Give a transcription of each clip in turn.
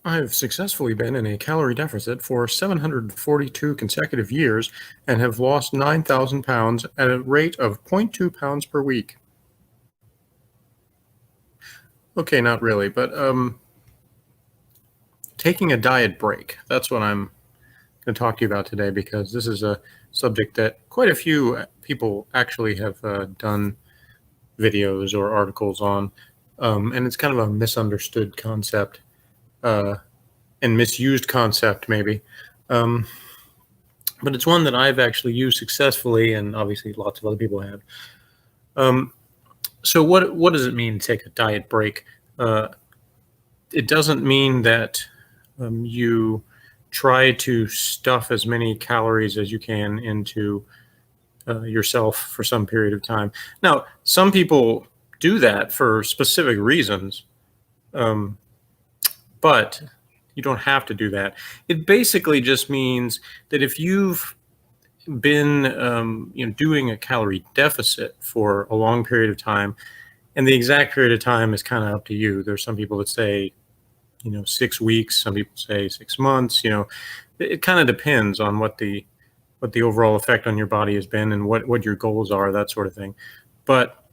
I've successfully been in a calorie deficit for 742 consecutive years and have lost 9,000 pounds at a rate of zero point 0.2 pounds per week. Okay, not really, but taking a diet break. That's what I'm going to talk to you about today because this is a subject that quite a few people actually have done videos or articles on. And it's kind of a misunderstood concept uh, and misused concept, maybe. Um, but it's one that I've actually used successfully, and obviously lots of other people have. Um, so, what does it mean to take a diet break? Uh, it doesn't mean that you try to stuff as many calories as you can into yourself for some period of time. Now, some people do that for specific reasons, um, but you don't have to do that. It basically just means that if you've been doing a calorie deficit for a long period of time, and the exact period of time is kind of up to you. There's some people that say 6 weeks, some people say 6 months. It kind of depends on what the overall effect on your body has been and what your goals are, that sort of thing. But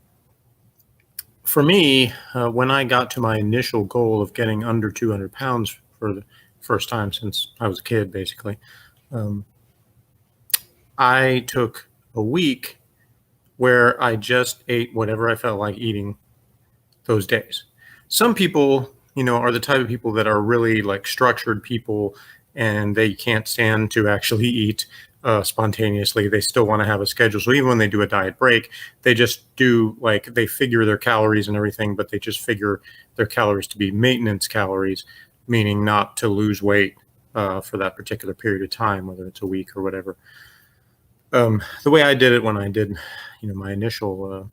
for me, when I got to my initial goal of getting under 200 pounds for the first time since I was a kid, basically, um, I took a week where I just ate whatever I felt like eating those days. Some people, are the type of people that are really like structured people and they can't stand to actually eat spontaneously. They still want to have a schedule. So even when they do a diet break, they just do like they figure their calories and everything, but they just figure their calories to be maintenance calories, meaning not to lose weight for that particular period of time, whether it's a week or whatever. The way I did it when I did, my initial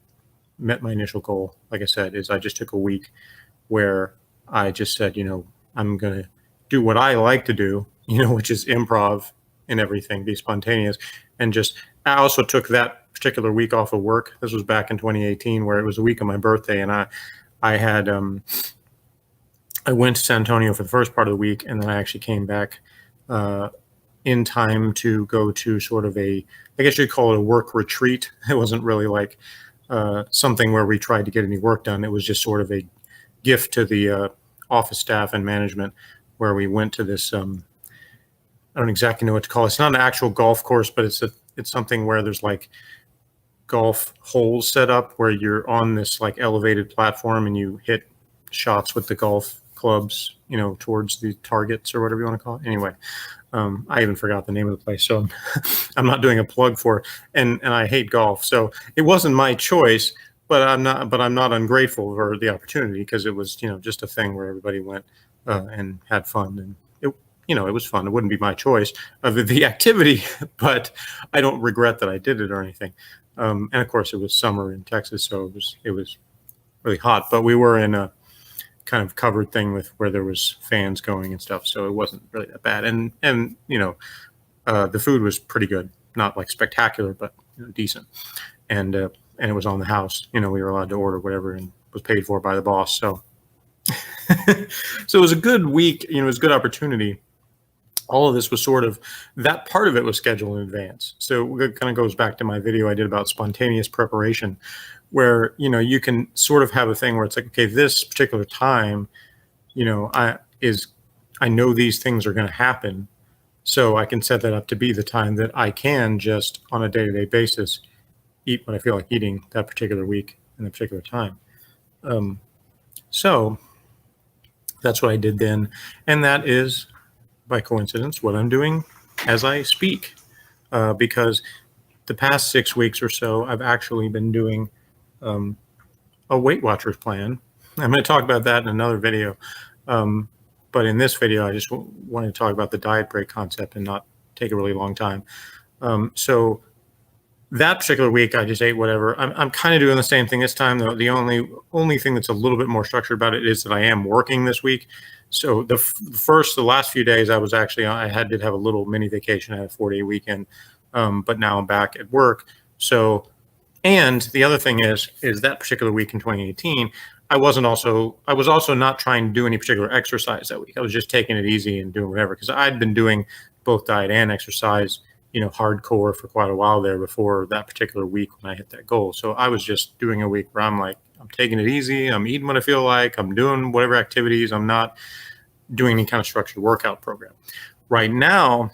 met my initial goal, like I said, is I just took a week where I just said, I'm going to do what I like to do, which is improv and everything, be spontaneous. And just, I also took that particular week off of work. This was back in 2018, where it was a week of my birthday. And I had, I went to San Antonio for the first part of the week. And then I actually came back, in time to go to sort of I guess you'd call it a work retreat. It wasn't really like something where we tried to get any work done. It was just sort of a gift to the office staff and management, where we went to this. I don't exactly know what to call it. It's not an actual golf course, but it's something where there's like golf holes set up where you're on this like elevated platform and you hit shots with the golf clubs, towards the targets or whatever you want to call it. Anyway, I even forgot the name of the place, so I'm not doing a plug for it. And I hate golf, so it wasn't my choice. But I'm not ungrateful for the opportunity because it was just a thing where everybody went and had fun, and it was fun. It wouldn't be my choice of the activity, but I don't regret that I did it or anything. And of course, it was summer in Texas, so it was really hot. But we were in a kind of covered thing with where there was fans going and stuff, so it wasn't really that bad. And the food was pretty good, not like spectacular, but decent. And it was on the house. We were allowed to order whatever and was paid for by the boss. So so it was a good week. It was a good opportunity. All of this was sort of that part of it was scheduled in advance. So it kind of goes back to my video I did about spontaneous preparation, where you can sort of have a thing where it's like, okay, this particular time, I know these things are going to happen, so I can set that up to be the time that I can just on a day-to-day basis eat what I feel like eating that particular week and that particular time. So that's what I did then, and that is by coincidence what I'm doing as I speak, because the past 6 weeks or so I've actually been doing a Weight Watchers plan. I'm going to talk about that in another video. But in this video, I just wanted to talk about the diet break concept and not take a really long time. So that particular week, I just ate whatever. I'm kind of doing the same thing this time, though. The only thing that's a little bit more structured about it is that I am working this week. So the last few days, did have a little mini vacation. I had a 4-day weekend, but now I'm back at work. So, and the other thing is that particular week in 2018, I was also not trying to do any particular exercise that week. I was just taking it easy and doing whatever, because I'd been doing both diet and exercise, hardcore for quite a while there before that particular week when I hit that goal. So I was just doing a week where I'm like, I'm taking it easy. I'm eating what I feel like. I'm doing whatever activities. I'm not doing any kind of structured workout program. Right now,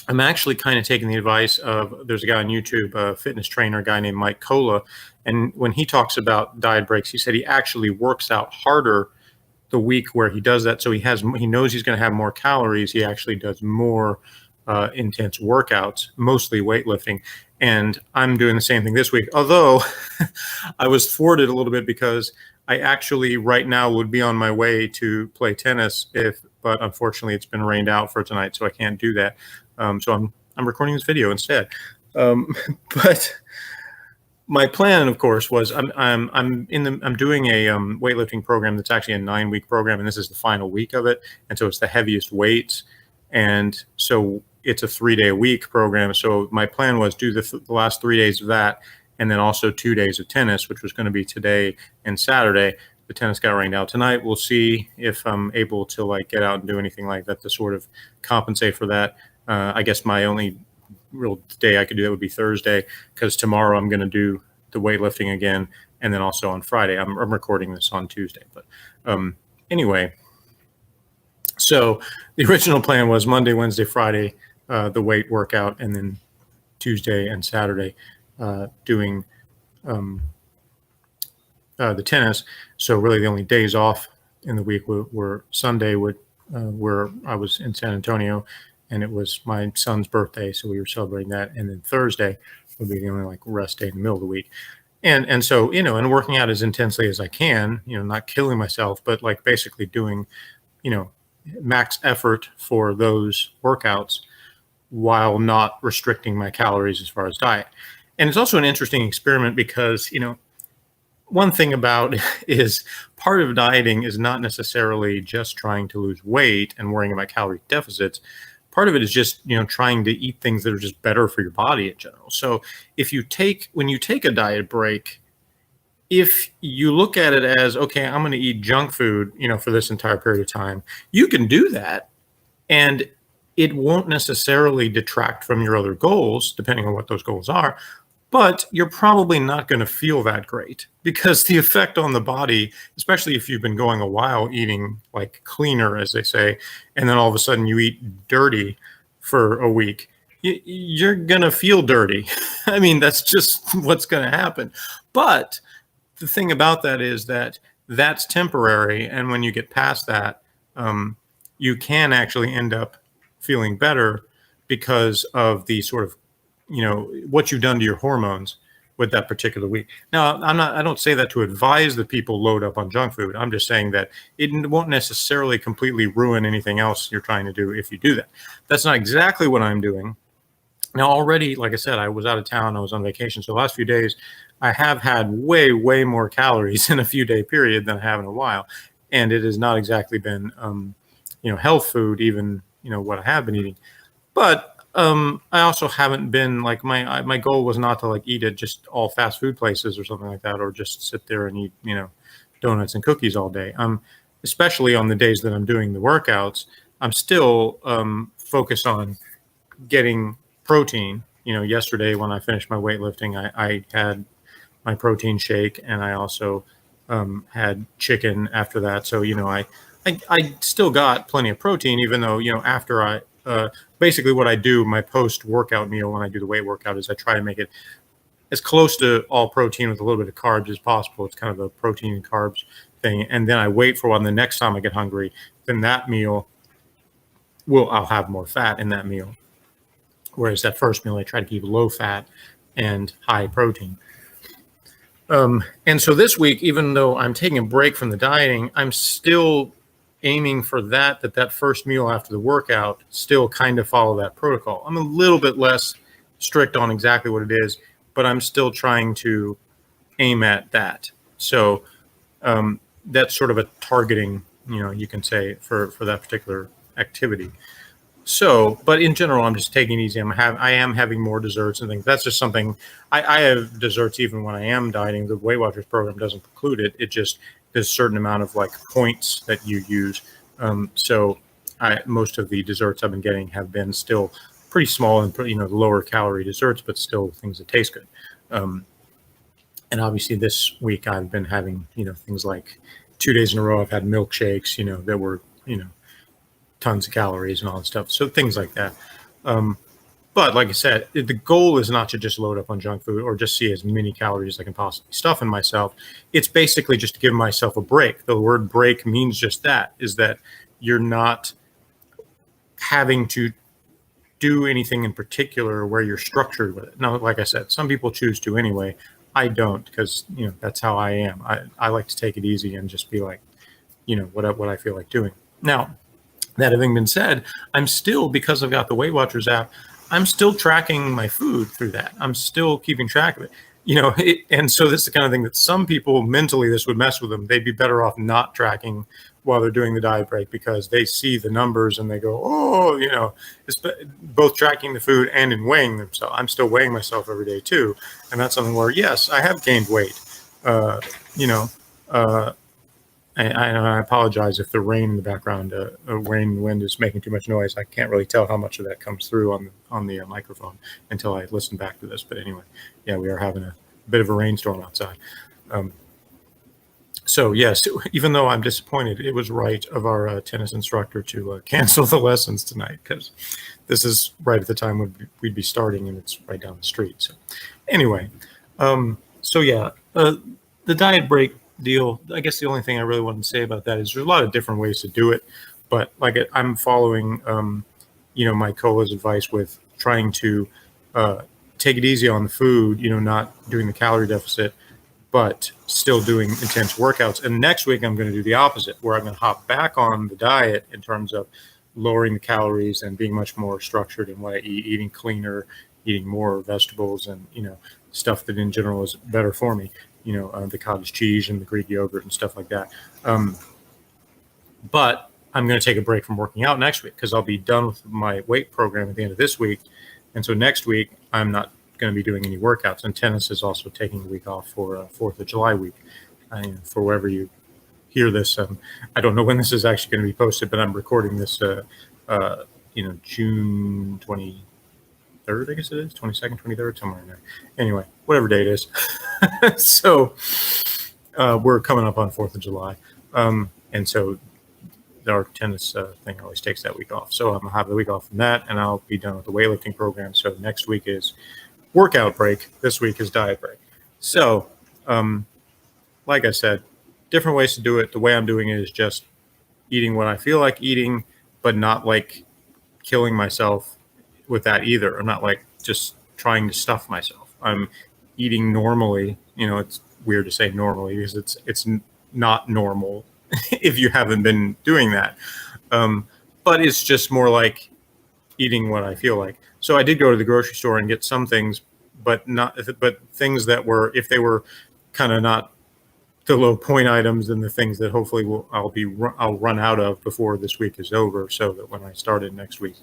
I'm actually kind of taking the advice of, there's a guy on YouTube, a fitness trainer, a guy named Mike Kola. And when he talks about diet breaks, he said he actually works out harder the week where he does that. So he knows he's going to have more calories. He actually does more intense workouts, mostly weightlifting. And I'm doing the same thing this week. Although I was thwarted a little bit because I actually right now would be on my way to play tennis but unfortunately it's been rained out for tonight, so I can't do that. So I'm recording this video instead. But my plan, of course, was I'm doing a weightlifting program that's actually a 9-week program, and this is the final week of it, and so it's the heaviest weights, and so it's a 3-day-a-week program. So my plan was do the last 3 days of that, and then also 2 days of tennis, which was going to be today and Saturday. The tennis got rained out tonight. We'll see if I'm able to get out and do anything like that to sort of compensate for that. I guess my only real day I could do that would be Thursday, because tomorrow I'm going to do the weightlifting again, and then also on Friday. I'm recording this on Tuesday, but anyway. So the original plan was Monday, Wednesday, Friday, the weight workout, and then Tuesday and Saturday doing the tennis. So really the only days off in the week were Sunday, where I was in San Antonio, and it was my son's birthday, so we were celebrating that. And then Thursday would be the only rest day in the middle of the week. And so, and working out as intensely as I can, not killing myself, but basically doing, max effort for those workouts while not restricting my calories as far as diet. And it's also an interesting experiment because, one thing about is part of dieting is not necessarily just trying to lose weight and worrying about calorie deficits. Part of it is just, trying to eat things that are just better for your body in general. So when you take a diet break, if you look at it as, okay, I'm going to eat junk food, for this entire period of time, you can do that. And it won't necessarily detract from your other goals, depending on what those goals are. But you're probably not going to feel that great, because the effect on the body, especially if you've been going a while eating cleaner, as they say, and then all of a sudden you eat dirty for a week, you're going to feel dirty. I mean, that's just what's going to happen. But the thing about that is that that's temporary. And when you get past that, you can actually end up feeling better because of the sort of what you've done to your hormones with that particular week. Now, I don't say that to advise that people load up on junk food. I'm just saying that it won't necessarily completely ruin anything else you're trying to do if you do that. That's not exactly what I'm doing. Now, already, like I said, I was out of town. I was on vacation. So the last few days, I have had way, way more calories in a few-day period than I have in a while. And it has not exactly been, health food, even, what I have been eating. But I also haven't been my goal was not to eat at just all fast food places or something like that, or just sit there and eat, donuts and cookies all day. Especially on the days that I'm doing the workouts, I'm still focused on getting protein. Yesterday when I finished my weightlifting, I had my protein shake, and I also had chicken after that. So, I still got plenty of protein, even though, after basically what I do, my post-workout meal when I do the weight workout, is I try to make it as close to all protein with a little bit of carbs as possible. It's kind of a protein and carbs thing. And then I wait for when the next time I get hungry, then that meal I'll have more fat in that meal. Whereas that first meal, I try to keep low fat and high protein. And so this week, even though I'm taking a break from the dieting, I'm still aiming for that first meal after the workout still kind of follow that protocol. I'm a little bit less strict on exactly what it is, but I'm still trying to aim at that. So that's sort of a targeting, you can say, for that particular activity. So, but in general, I'm just taking it easy. I am having more desserts and things. That's just something I have desserts even when I am dieting. The Weight Watchers program doesn't preclude it. It just there's a certain amount of like points that you use. So most of the desserts I've been getting have been still pretty small and lower calorie desserts, but still things that taste good. And obviously this week I've been having, things like 2 days in a row I've had milkshakes, that were, tons of calories and all that stuff. So things like that. But like I said, the goal is not to just load up on junk food or just see as many calories as I can possibly stuff in myself. It's basically just to give myself a break. The word break means just that, is that you're not having to do anything in particular where you're structured with it. Now, like I said, some people choose to anyway. I don't, because that's how I am. I like to take it easy and just be like, what I feel like doing. Now, that having been said, I'm still, because I've got the Weight Watchers app, I'm still tracking my food through that. I'm still keeping track of it. And so this is the kind of thing that some people mentally, this would mess with them. They'd be better off not tracking while they're doing the diet break, because they see the numbers and they go, oh, it's both tracking the food and in weighing themselves. I'm still weighing myself every day too. And that's something where, yes, I have gained weight. I apologize if the rain in the background, rain and wind is making too much noise. I can't really tell how much of that comes through on the microphone until I listen back to this. But anyway, yeah, we are having a bit of a rainstorm outside. So yes, even though I'm disappointed, it was right of our tennis instructor to cancel the lessons tonight, because this is right at the time we'd be starting, and it's right down the street. So anyway, so yeah, the diet break deal, I guess the only thing I really want to say about that is there's a lot of different ways to do it, but like I'm following my Cola's advice with trying to take it easy on the food, not doing the calorie deficit, but still doing intense workouts. And next week I'm going to do the opposite, where I'm going to hop back on the diet in terms of lowering the calories and being much more structured in what I eat, eating cleaner, eating more vegetables, and stuff that in general is better for me. The cottage cheese and the Greek yogurt and stuff like that. But I'm going to take a break from working out next week, because I'll be done with my weight program at the end of this week. And so next week, I'm not going to be doing any workouts. And tennis is also taking a week off for 4th of July week. For wherever you hear this, I don't know when this is actually going to be posted, but I'm recording this, June 23rd, I guess it is, 22nd, 23rd, somewhere in there. Anyway, whatever day it is. So we're coming up on 4th of July. And so our tennis thing always takes that week off. So I'm going to have the week off from that, and I'll be done with the weightlifting program. So next week is workout break. This week is diet break. So like I said, different ways to do it. The way I'm doing it is just eating what I feel like eating, but not like killing myself with that either. I'm not like just trying to stuff myself. I'm eating normally. It's weird to say normally, because it's not normal if you haven't been doing that. But it's just more like eating what I feel like. So I did go to the grocery store and get some things, but things that were, if they were kind of not the low point items, and the things that hopefully I'll run out of before this week is over, so that when I started next week,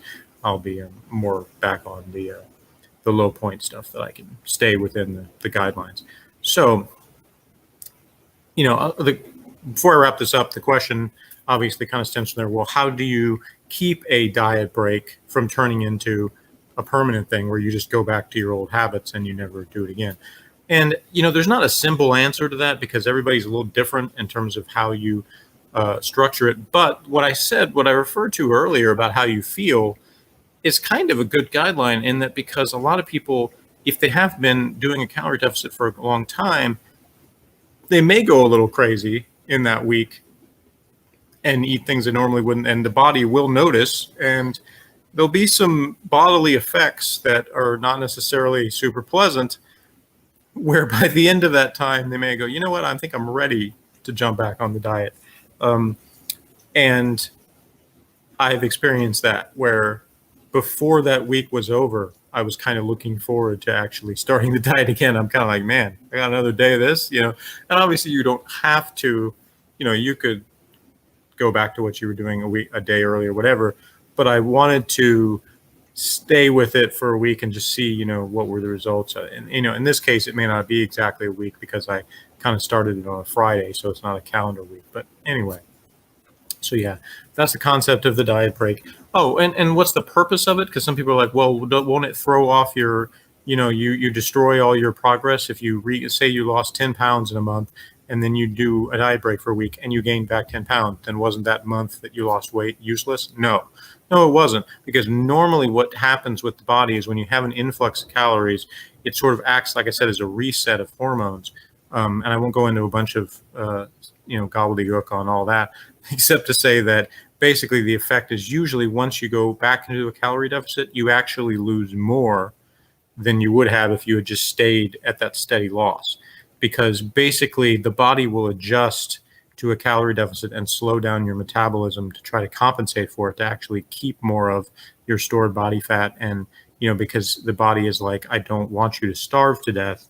I'll be more back on the low point stuff, that I can stay within the guidelines. So, before I wrap this up, the question obviously kind of stems from there. Well, how do you keep a diet break from turning into a permanent thing where you just go back to your old habits and you never do it again? And, there's not a simple answer to that, because everybody's a little different in terms of how you structure it. But what I referred to earlier about how you feel is kind of a good guideline, in that, because a lot of people, if they have been doing a calorie deficit for a long time, they may go a little crazy in that week and eat things they normally wouldn't, and the body will notice, and there'll be some bodily effects that are not necessarily super pleasant, where by the end of that time they may go, you know what, I think I'm ready to jump back on the diet. And I've experienced that, where before that week was over, I was kind of looking forward to actually starting the diet again. I'm kind of like, man, I got another day of this, and obviously you don't have to, you could go back to what you were doing a day earlier, whatever. But I wanted to stay with it for a week and just see, what were the results. And, in this case, it may not be exactly a week, because I kind of started it on a Friday, so it's not a calendar week. But anyway, so yeah, that's the concept of the diet break. Oh, and what's the purpose of it? Because some people are like, well, won't it throw off your, you destroy all your progress if you say you lost 10 pounds in a month, and then you do a diet break for a week and you gain back 10 pounds, then wasn't that month that you lost weight useless? No, it wasn't. Because normally what happens with the body is when you have an influx of calories, it sort of acts, like I said, as a reset of hormones. And I won't go into a bunch of, gobbledygook on all that, except to say that basically the effect is usually once you go back into a calorie deficit, you actually lose more than you would have if you had just stayed at that steady loss. Because basically the body will adjust to a calorie deficit and slow down your metabolism to try to compensate for it, to actually keep more of your stored body fat. And, because the body is like, I don't want you to starve to death,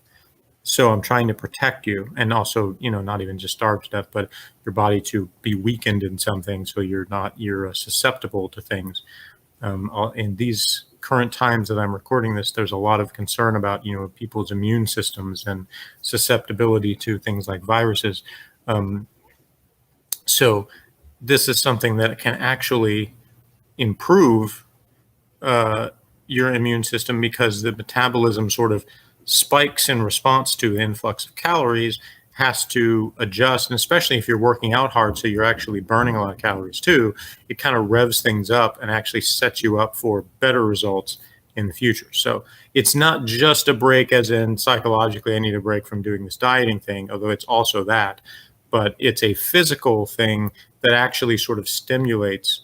so I'm trying to protect you. And also, not even just starve to death, but your body to be weakened in something, so you're susceptible to things. In these current times that I'm recording this, there's a lot of concern about, people's immune systems and susceptibility to things like viruses. So this is something that can actually improve your immune system, because the metabolism sort of spikes in response to the influx of calories, has to adjust. And especially if you're working out hard, so you're actually burning a lot of calories too, it kind of revs things up and actually sets you up for better results in the future. So it's not just a break as in psychologically, I need a break from doing this dieting thing, although it's also that, but it's a physical thing that actually sort of stimulates,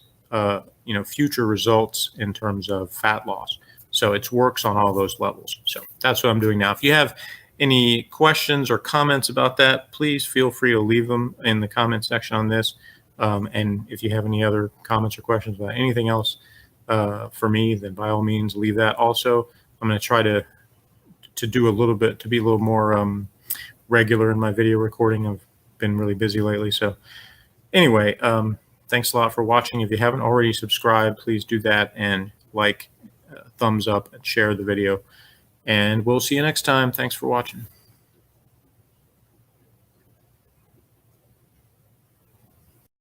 future results in terms of fat loss. So it works on all those levels. So that's what I'm doing now. If you have any questions or comments about that, please feel free to leave them in the comment section on this. And if you have any other comments or questions about anything else for me, then by all means, leave that also. I'm going to try to do a little bit, to be a little more regular in my video recording. I've been really busy lately. So anyway, thanks a lot for watching. If you haven't already subscribed, please do that, and thumbs up and share the video. And we'll see you next time. Thanks for watching.